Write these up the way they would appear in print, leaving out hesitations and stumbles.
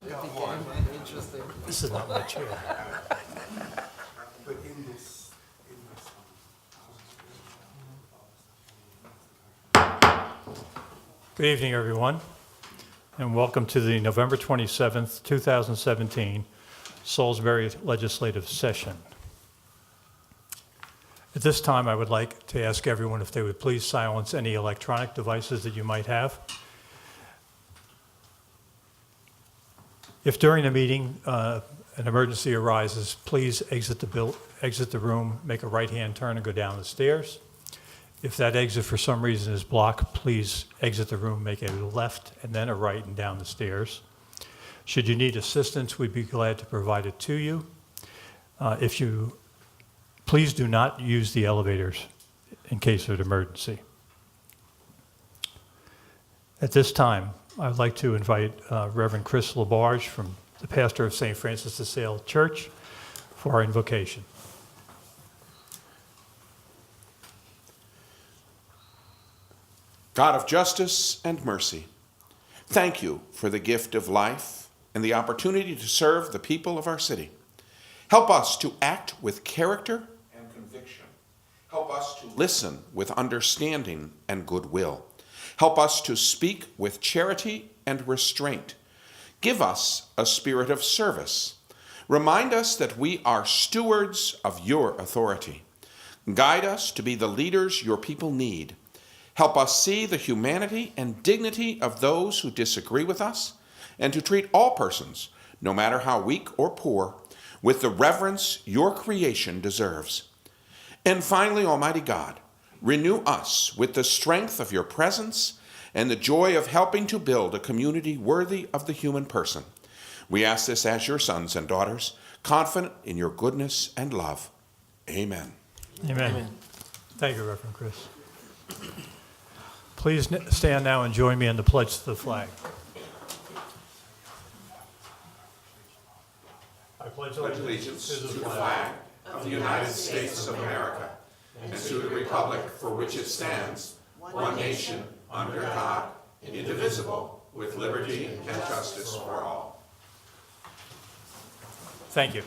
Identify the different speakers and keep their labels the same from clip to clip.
Speaker 1: Interesting.
Speaker 2: This is not my chair.
Speaker 3: But in this,
Speaker 2: Good evening, everyone, and welcome to the November 27th, 2017 Salisbury Legislative Session. At this time, I would like to ask everyone if they would please silence any electronic devices that you might have. If during the meeting an emergency arises, please exit the room, make a right-hand turn and go down the stairs. If that exit for some reason is blocked, please exit the room, make a left and then a right and down the stairs. Should you need assistance, we'd be glad to provide it to you. Please do not use the elevators in case of an emergency. At this time, I'd like to invite Reverend Chris LaBarge, from the pastor of St. Francis de Sales Church, for our invocation.
Speaker 4: God of justice and mercy, thank you for the gift of life and the opportunity to serve the people of our city. Help us to act with character and conviction. Help us to listen with understanding and goodwill. Help us to speak with charity and restraint. Give us a spirit of service. Remind us that we are stewards of your authority. Guide us to be the leaders your people need. Help us see the humanity and dignity of those who disagree with us, and to treat all persons, no matter how weak or poor, with the reverence your creation deserves. And finally, Almighty God, renew us with the strength of your presence and the joy of helping to build a community worthy of the human person. We ask this as your sons and daughters, confident in your goodness and love. Amen.
Speaker 2: Amen. Thank you, Reverend Chris. Please stand now and join me in the pledge to the flag. I pledge
Speaker 4: Allegiance to the flag of the United States of America and to the republic for which it stands, one nation, under God, indivisible, with liberty and justice for all.
Speaker 2: Thank you.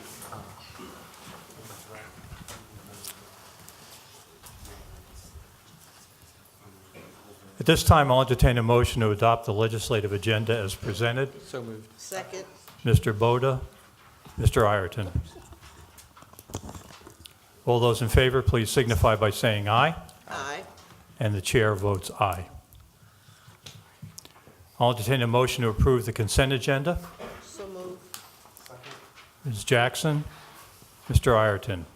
Speaker 2: At this time, I'll entertain a motion to adopt the legislative agenda as presented.
Speaker 1: So moved.
Speaker 5: Second.
Speaker 2: Mr. Boda, Mr. Ireton. All those in favor, please signify by saying aye.
Speaker 5: Aye.
Speaker 2: And the chair votes aye. I'll entertain a motion to approve the consent agenda.
Speaker 5: So moved.
Speaker 2: Ms. Jackson, Mr. Ireton.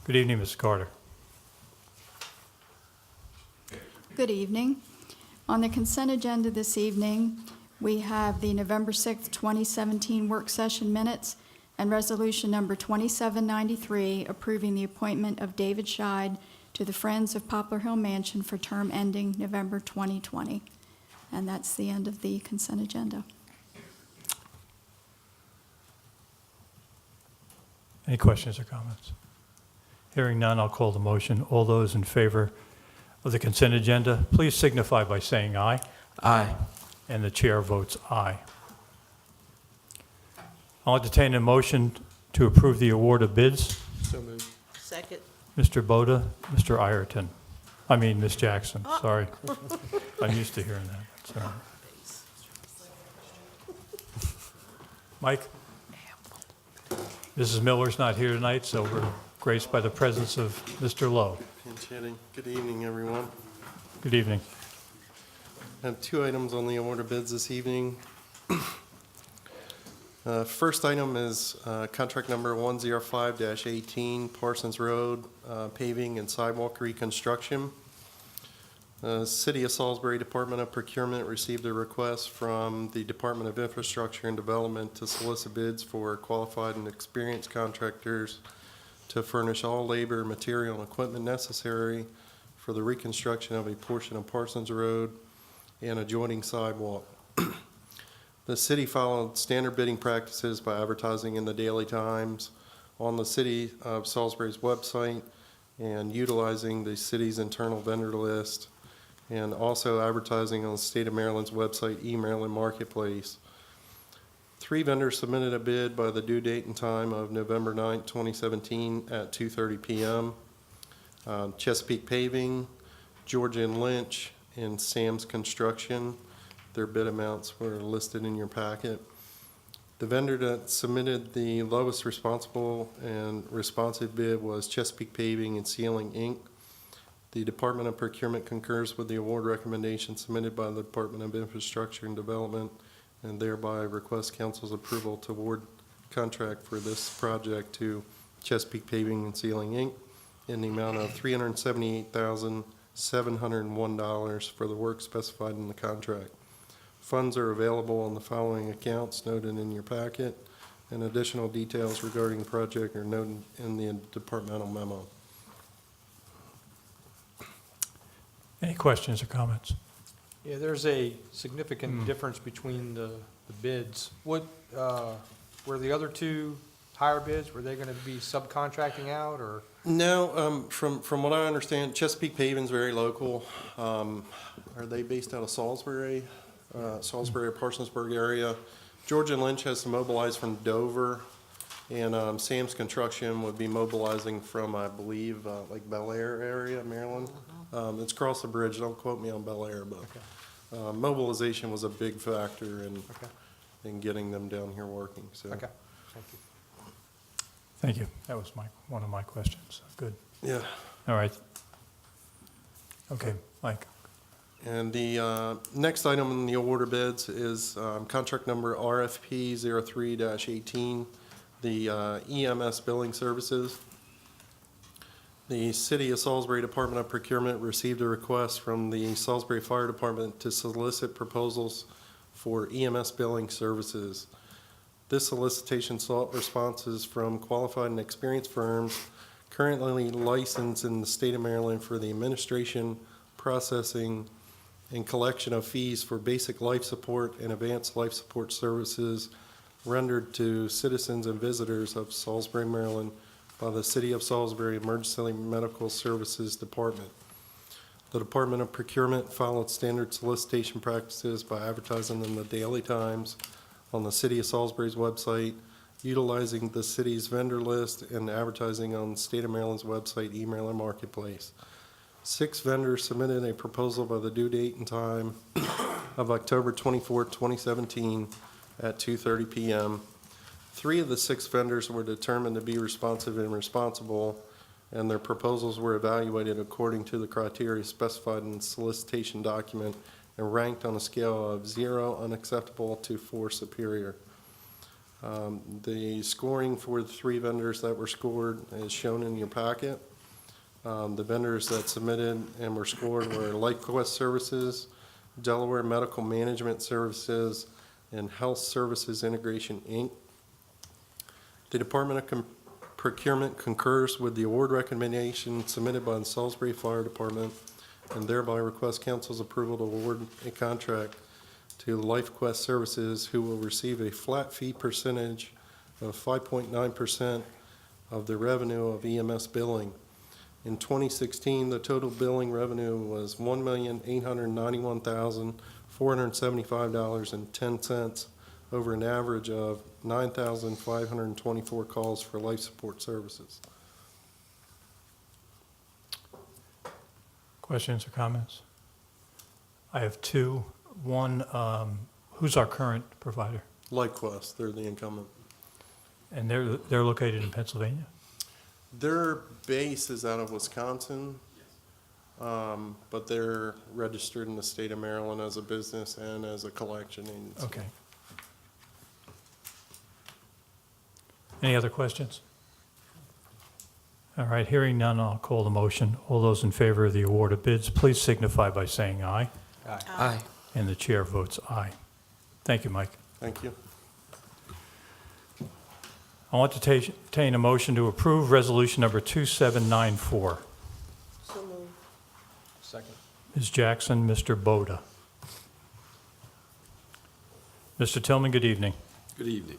Speaker 2: Good evening, Ms. Carter.
Speaker 6: Good evening. On the consent agenda this evening, we have the November 6th, 2017 work session minutes and resolution number 2793 approving the appointment of David Scheid to the Friends of Poplar Hill Mansion for term ending November 2020. And that's the end of the consent agenda.
Speaker 2: Any questions or comments? Hearing none, I'll call the motion. All those in favor of the consent agenda, please signify by saying aye.
Speaker 1: Aye.
Speaker 2: And the chair votes aye. I'll entertain a motion to approve the award of bids.
Speaker 1: So moved.
Speaker 5: Second.
Speaker 2: Mr. Boda, Mr. Ireton. I mean, Ms. Jackson, sorry. I'm used to hearing that. Sorry. Mike? Mrs. Miller's not here tonight, so we're graced by the presence of Mr. Lowe.
Speaker 7: Pinch hitting. Good evening, everyone.
Speaker 2: Good evening.
Speaker 7: I have two items on the order bids this evening. First item is contract number 105-18, Parsons Road, paving and sidewalk reconstruction. City of Salisbury Department of Procurement received a request from the Department of Infrastructure and Development to solicit bids for qualified and experienced contractors to furnish all labor, material, and equipment necessary for the reconstruction of a portion of Parsons Road and adjoining sidewalk. The city followed standard bidding practices by advertising in the Daily Times, on the City of Salisbury's website, and utilizing the city's internal vendor list, and also advertising on the State of Maryland's website, eMaryland Marketplace. 3 vendors submitted a bid by the due date and time of November 9th, 2017 at 2:30 p.m. Chesapeake Paving, Georgia and Lynch, and Sam's Construction. Their bid amounts were listed in your packet. The vendor that submitted the lowest responsible and responsive bid was Chesapeake Paving and Sealing, Inc. The Department of Procurement concurs with the award recommendation submitted by the Department of Infrastructure and Development, and thereby requests council's approval to award contract for this project to Chesapeake Paving and Sealing, Inc. in the amount of $378,701 for the work specified in the contract. Funds are available on the following accounts noted in your packet, and additional details regarding the project are noted in the departmental memo.
Speaker 2: Any questions or comments?
Speaker 1: Yeah, there's a significant difference between the bids. What, were the other two higher bids, were they gonna be subcontracting out, or?
Speaker 7: No, from what I understand, Chesapeake Paving's very local. Are they based out of Salisbury or Parsonsburg area? Georgia and Lynch has to mobilize from Dover, and Sam's Construction would be mobilizing from, I believe, like Bel Air area, Maryland. It's across the bridge, don't quote me on Bel Air, but mobilization was a big factor in getting them down here working, so.
Speaker 1: Okay, thank you.
Speaker 2: Thank you. That was one of my questions. Good.
Speaker 7: Yeah.
Speaker 2: All right. Okay, Mike.
Speaker 7: And the next item in the order bids is contract number RFP 03-18, the EMS billing services. The City of Salisbury Department of Procurement received a request from the Salisbury Fire Department to solicit proposals for EMS billing services. This solicitation sought responses from qualified and experienced firms currently licensed in the state of Maryland for the administration, processing, and collection of fees for basic life support and advanced life support services rendered to citizens and visitors of Salisbury, Maryland by the City of Salisbury Emergency Medical Services Department. The Department of Procurement followed standard solicitation practices by advertising in the Daily Times, on the City of Salisbury's website, utilizing the city's vendor list, and advertising on the State of Maryland's website, e-mailer marketplace. 6 vendors submitted a proposal by the due date and time of October 24, 2017 at 2:30 p.m. 3 of the 6 vendors were determined to be responsive and responsible, and their proposals were evaluated according to the criteria specified in the solicitation document and ranked on a scale of 0 unacceptable to 4 superior. The scoring for the 3 vendors that were scored is shown in your packet. The vendors that submitted and were scored were LifeQuest Services, Delaware Medical Management Services, and Health Services Integration, Inc. The Department of Procurement concurs with the award recommendation submitted by the Salisbury Fire Department, and thereby request council's approval to award a contract to LifeQuest Services, who will receive a flat fee percentage of 5.9% of the revenue of EMS billing. In 2016, the total billing revenue was $1,891,475.10 over an average of 9,524 calls for life support services.
Speaker 2: Questions or comments? I have 2. One, who's our current provider?
Speaker 7: LifeQuest, they're the incumbent.
Speaker 2: And they're located in Pennsylvania?
Speaker 7: Their base is out of Wisconsin, but they're registered in the state of Maryland as a business and as a collection agency.
Speaker 2: Okay. Any other questions? All right, hearing none, I'll call the motion. All those in favor of the award of bids, please signify by saying aye.
Speaker 1: Aye.
Speaker 3: Aye.
Speaker 2: And the chair votes aye. Thank you, Mike.
Speaker 7: Thank you.
Speaker 2: I want to entertain a motion to approve resolution number 2794.
Speaker 3: So moved.
Speaker 1: Second.
Speaker 2: Ms. Jackson, Mr. Boda. Mr. Tillman, good evening.
Speaker 5: Good evening.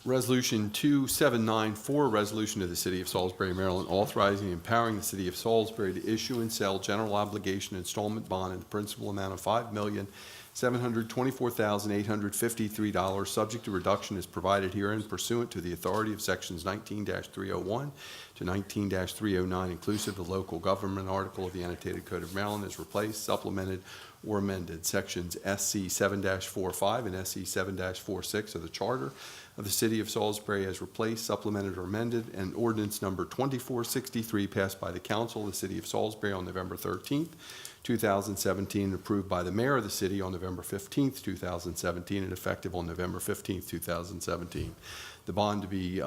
Speaker 5: Resolution 2794, resolution of the City of Salisbury, Maryland, authorizing and empowering the City of Salisbury to issue and sell general obligation installment bond in the principal amount of $5,000,000 $724,853, subject to reduction as provided herein pursuant to the authority of Sections 19-301 to 19-309, inclusive of the local government article of the Annotated Code of Maryland, is replaced, supplemented, or amended. Sections SC 7-45 and SC 7-46 of the Charter of the City of Salisbury as replaced, supplemented, or amended, and ordinance number 2463 passed by the Council of the City of Salisbury on November 13th, 2017, and approved by the Mayor of the City on November 15th, 2017, and effective on November 15th, 2017. The bond to be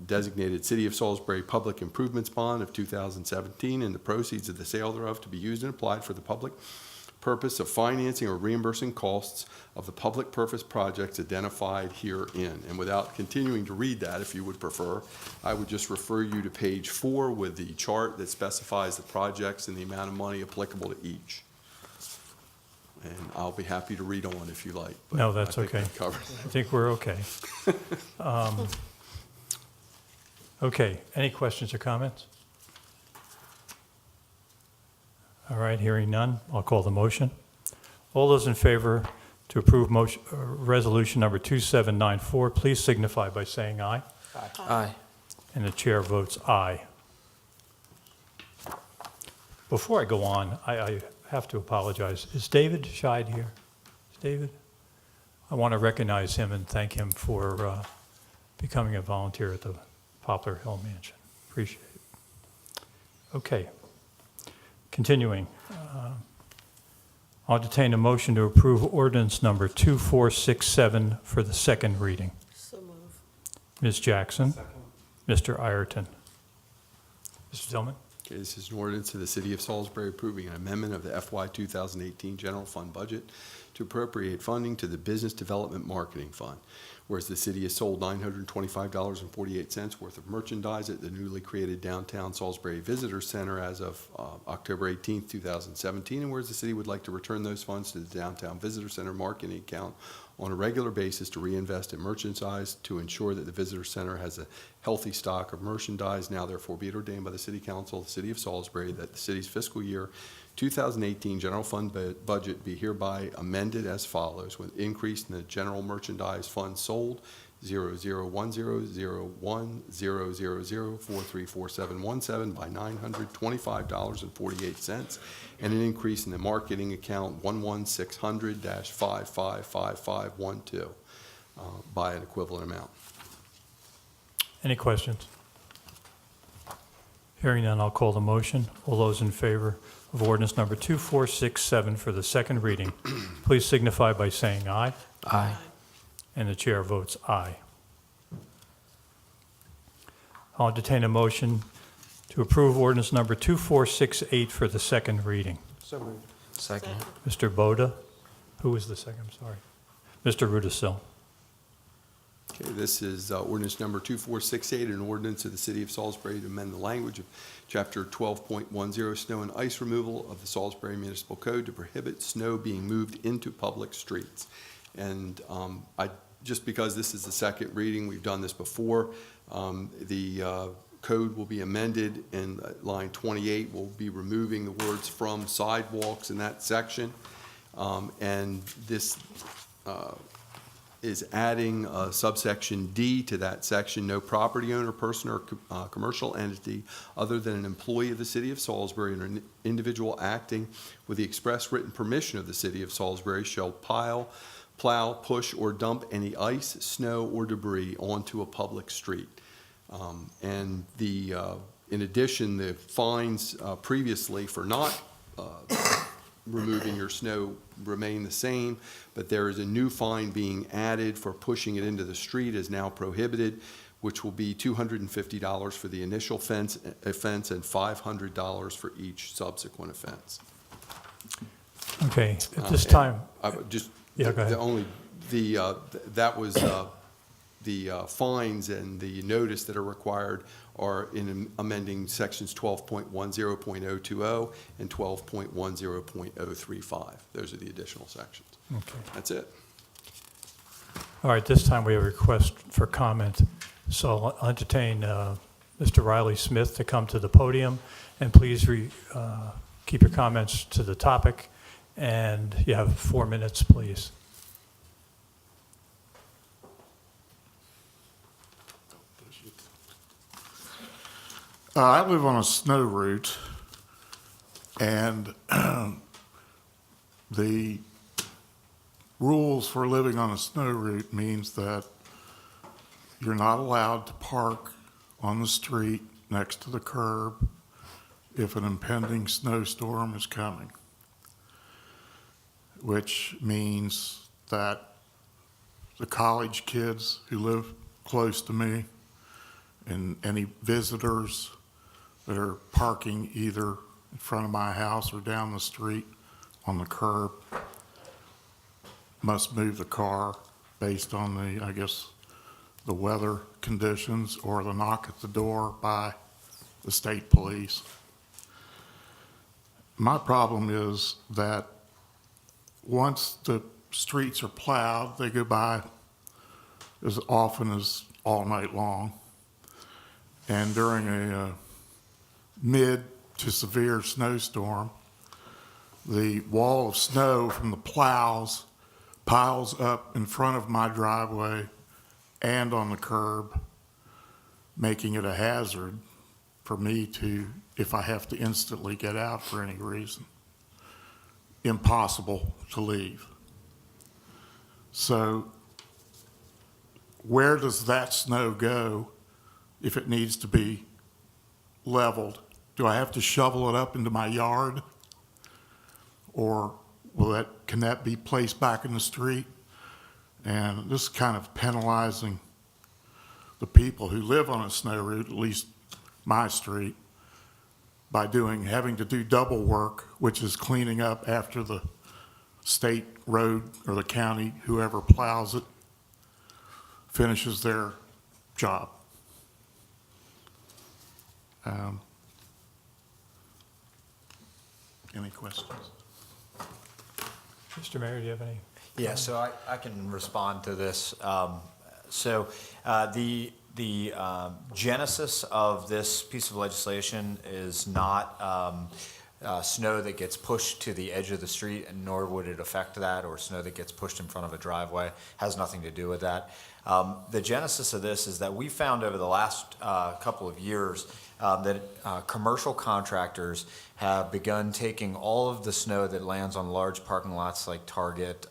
Speaker 5: designated City of Salisbury Public Improvements Bond of 2017, and the proceeds of the sale thereof to be used and applied for the public purpose of financing or reimbursing costs of the public purpose projects identified herein. And without continuing to read that, if you would prefer, I would just refer you to page 4 with the chart that specifies the projects and the amount of money applicable to each. And I'll be happy to read on if you like. But
Speaker 2: No, that's
Speaker 5: I think
Speaker 2: okay.
Speaker 5: that covers it.
Speaker 2: I think we're okay. Okay, any questions or comments? All right, hearing none, I'll call the motion. All those in favor to approve motion, resolution number 2794, please signify by saying aye.
Speaker 3: Aye.
Speaker 2: And the chair votes aye. Before I go on, I have to apologize. Is David Scheid here? Is David? I want to recognize him and thank him for becoming a volunteer at the Poplar Hill Mansion. Appreciate it. Okay. Continuing. I'll entertain a motion to approve ordinance number 2467 for the second reading.
Speaker 3: So move.
Speaker 2: Ms. Jackson. Mr. Ireton. Mr. Tillman.
Speaker 5: Okay, this is an ordinance of the City of Salisbury approving an amendment of the FY 2018 General Fund budget to appropriate funding to the Business Development Marketing Fund. Whereas the city has sold $925.48 worth of merchandise at the newly created downtown Salisbury Visitor Center as of October 18th, 2017, and whereas the city would like to return those funds to the downtown Visitor Center marketing account on a regular basis to reinvest in merchandise to ensure that the Visitor Center has a healthy stock of merchandise. Now therefore be it ordained by the City Council of the City of Salisbury that the city's fiscal year 2018 general fund budget be hereby amended as follows, with increase in the general merchandise fund sold 0010010000434717 by $925.48, and an increase in the marketing account 11600-555512 by an equivalent amount.
Speaker 2: Any questions? Hearing none, I'll call the motion. All those in favor of ordinance number 2467 for the second reading, please signify by saying aye.
Speaker 3: Aye.
Speaker 2: And the chair votes aye. I'll entertain a motion to approve ordinance number 2468 for the second reading.
Speaker 1: So moved.
Speaker 3: Second.
Speaker 2: Mr. Boda, who was the second? I'm sorry. Mr. Rudisil.
Speaker 5: Okay, this is ordinance number 2468, an ordinance of the City of Salisbury to amend the language of Chapter 12.10, Snow and Ice Removal of the Salisbury Municipal Code to prohibit snow being moved into public streets. And just because this is the second reading, we've done this before, the code will be amended, and line 28 will be removing the words "from sidewalks" in that section. And this is adding subsection D to that section. No property owner, person, or commercial entity other than an employee of the City of Salisbury and an individual acting with the express written permission of the City of Salisbury shall plow, push, or dump any ice, snow, or debris onto a public street. And in addition, the fines previously for not removing your snow remain the same, but there is a new fine being added for pushing it into the street is now prohibited, which will be $250 for the initial offense and $500 for each subsequent offense.
Speaker 2: Okay, at this
Speaker 5: And
Speaker 2: time,
Speaker 5: I would just,
Speaker 2: Yeah, go ahead.
Speaker 5: that was the fines and the notice that are required are in amending sections 12.10.020 and 12.10.035. Those are the additional sections.
Speaker 2: okay.
Speaker 5: That's it.
Speaker 2: All right, this time we have a request for comment. So I'll entertain Mr. Riley Smith to come to the podium, and please keep your comments to the topic And you have 4 minutes, please.
Speaker 3: I live on a snow route, and the rules for living on a snow route means that you're not allowed to park on the street next to the curb if an impending snowstorm is coming, which means that the college kids who live close to me and any visitors that are parking either in front of my house or down the street on the curb must move the car based on the, I guess, the weather conditions or the knock at the door by the state police. My problem is that once the streets are plowed, they go by as often as all night long. And during a mid to severe snowstorm, the wall of snow from the plows piles up in front of my driveway and on the curb, making it a hazard for me to, if I have to instantly get out for any reason, impossible to leave. So where does that snow go if it needs to be leveled? Do I have to shovel it up into my yard? Or can that be placed back in the street? And this is kind of penalizing the people who live on a snow route, at least my street, by having to do double work, which is cleaning up after the state road or the county, whoever plows it, finishes their job. Any questions?
Speaker 2: Mr. Mayor, do you have any?
Speaker 8: Yeah, so I can respond to this. The genesis of this piece of legislation is not snow that gets pushed to the edge of the street, and nor would it affect that, or snow that gets pushed in front of a driveway. Has nothing to do with that. The genesis of this is that we found over the last couple of years that commercial contractors have begun taking all of the snow that lands on large parking lots like Target,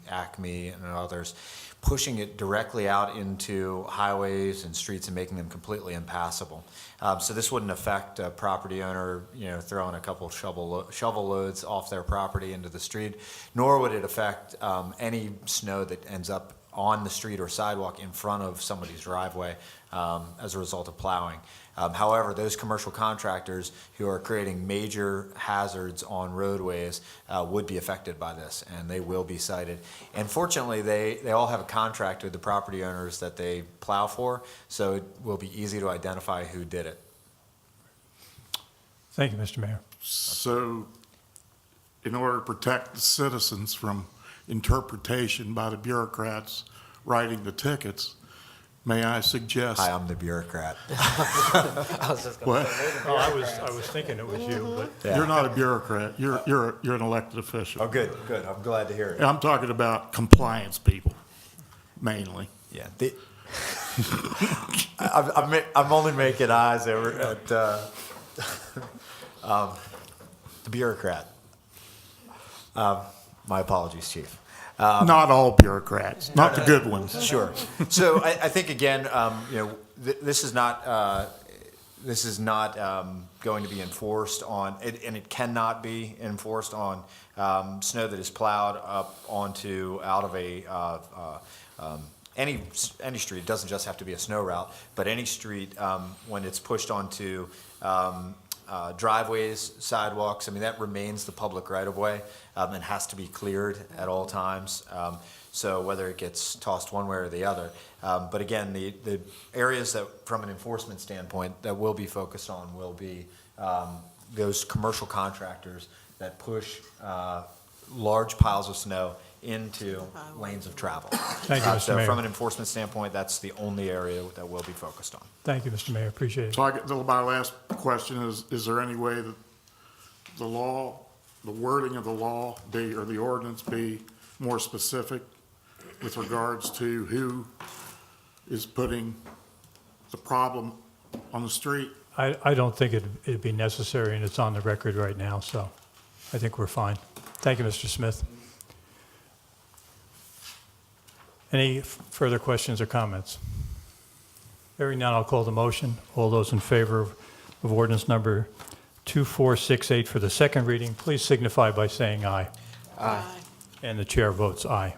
Speaker 8: Acme, and others, pushing it directly out into highways and streets and making them completely impassable. So this wouldn't affect a property owner, throwing a couple shovel loads off their property into the street, nor would it affect any snow that ends up on the street or sidewalk in front of somebody's driveway as a result of plowing. However, those commercial contractors who are creating major hazards on roadways would be affected by this, and they will be cited. And fortunately, they all have a contract with the property owners that they plow for, so it will be easy to identify who did it.
Speaker 2: Thank you, Mr. Mayor.
Speaker 3: So in order to protect the citizens from interpretation by the bureaucrats writing the tickets, may I suggest?
Speaker 8: Hi, I'm the bureaucrat.
Speaker 3: What?
Speaker 2: Oh, I was thinking it was you, but
Speaker 8: Yeah.
Speaker 3: You're not a bureaucrat. You're an elected official.
Speaker 8: Oh, good. I'm glad to hear it.
Speaker 3: And I'm talking about compliance people, mainly.
Speaker 8: Yeah. I'm only making eyes over at the bureaucrat. My apologies, Chief.
Speaker 3: Not all bureaucrats, not the good ones.
Speaker 8: Sure. So I think again, this is not going to be enforced on, and it cannot be enforced on snow that is plowed up onto out of any street. It doesn't just have to be a snow route, but any street when it's pushed onto driveways, sidewalks. I mean, that remains the public right-of-way and has to be cleared at all times. So whether it gets tossed one way or the other. But again, the areas that, from an enforcement standpoint, that we'll be focused on will be those commercial contractors that push large piles of snow into lanes of travel.
Speaker 2: Thank you, Mr.
Speaker 8: So
Speaker 2: Mayor.
Speaker 8: from an enforcement standpoint, that's the only area that we'll be focused on.
Speaker 2: thank you, Mr. Mayor. Appreciate it.
Speaker 3: So my last question is there any way that the the wording of the law be, or the ordinance be more specific with regards to who is putting the problem on the street?
Speaker 2: I don't think it'd be necessary, and it's on the record right now, so I think we're fine. Thank you, Mr. Smith. Any further questions or comments? Hearing none, I'll call the motion. All those in favor of ordinance number 2468 for the second reading, please signify by saying aye.
Speaker 9: Aye.
Speaker 2: And the chair votes aye.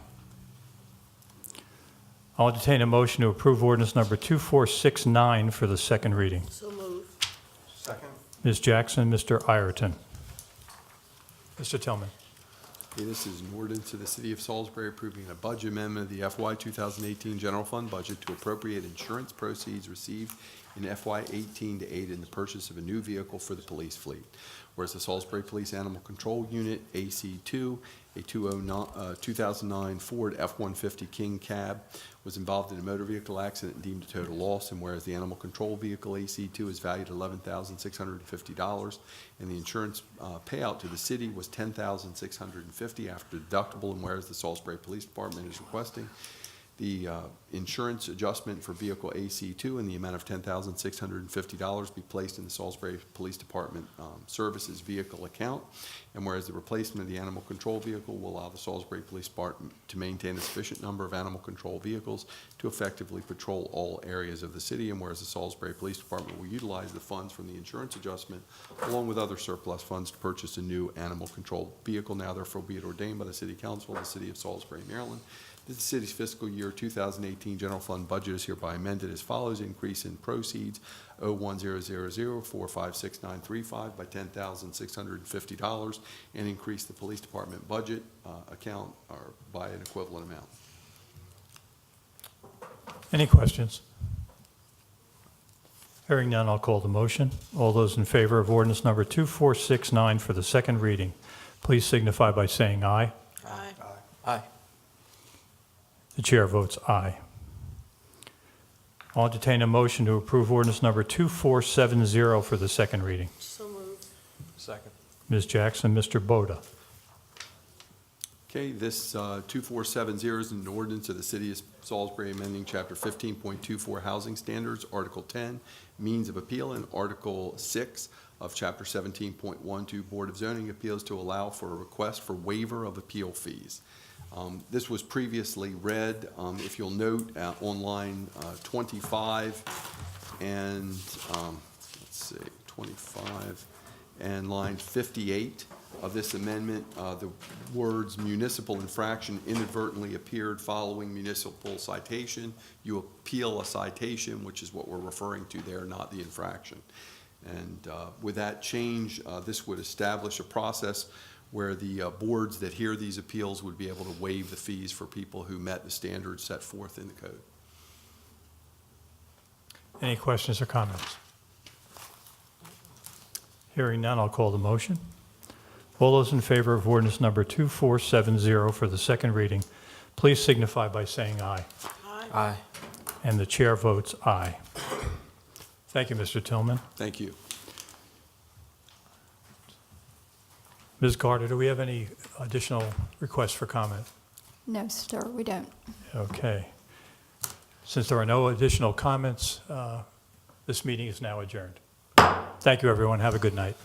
Speaker 2: I'll entertain a motion to approve ordinance number 2469 for the second reading.
Speaker 9: So moved.
Speaker 7: Second.
Speaker 2: Ms. Jackson, Mr. Ireton. Mr. Tillman.
Speaker 5: Okay, this is an ordinance of the City of Salisbury approving a budget amendment of the FY 2018 General Fund budget to appropriate insurance proceeds received in FY18 to aid in the purchase of a new vehicle for the police fleet. Whereas the Salisbury Police Animal Control Unit, AC2, a 2009 Ford F-150 King Cab, was involved in a motor vehicle accident and deemed a total loss, and whereas the animal control vehicle AC2 is valued at $11,650, and the insurance payout to the city was $10,650 after deductible, and whereas the Salisbury Police Department is requesting the insurance adjustment for vehicle AC2 in the amount of $10,650 be placed in the Salisbury Police Department Services Vehicle account. And whereas the replacement of the animal control vehicle will allow the Salisbury Police Department to maintain a sufficient number of animal control vehicles to effectively patrol all areas of the city. And whereas the Salisbury Police Department will utilize the funds from the insurance adjustment along with other surplus funds to purchase a new animal control vehicle. Now therefore be it ordained by the City Council of the City of Salisbury, Maryland, the city's fiscal year 2018 general fund budget is hereby amended as follows. Increase in proceeds 01000456935 by $10,650 and increase the police department budget account by an equivalent amount.
Speaker 2: Any questions? Hearing none, I'll call the motion. All those in favor of ordinance number 2469 for the second reading, please signify by saying aye.
Speaker 9: Aye.
Speaker 8: Aye.
Speaker 2: The chair votes aye. I'll entertain a motion to approve ordinance number 2470 for the second reading.
Speaker 9: So moved.
Speaker 1: Second.
Speaker 2: Ms. Jackson, Mr. Boda.
Speaker 5: Okay, this 2470 is an ordinance of the City of Salisbury amending Chapter 15.24 Housing Standards, Article 10, Means of Appeal, and Article 6 of Chapter 17.12 Board of Zoning Appeals to allow for a request for waiver of appeal fees. This was previously read. If you'll note, on line 25 and, let's see, 25 and line 58 of this amendment, the words municipal infraction inadvertently appeared following municipal citation. You appeal a citation, which is what we're referring to there, not the infraction. And with that change, this would establish a process where the boards that hear these appeals would be able to waive the fees for people who met the standards set forth in the code.
Speaker 2: Any questions or comments? Hearing none, I'll call the motion. All those in favor of ordinance number 2470 for the second reading, please signify by saying aye.
Speaker 9: Aye.
Speaker 8: Aye.
Speaker 2: And the chair votes aye. Thank you, Mr. Tillman.
Speaker 5: Thank you.
Speaker 2: Ms. Carter, do we have any additional requests for comment?
Speaker 6: No, sir, we don't.
Speaker 2: Okay. Since there are no additional comments, this meeting is now adjourned. Thank you, everyone. Have a good night.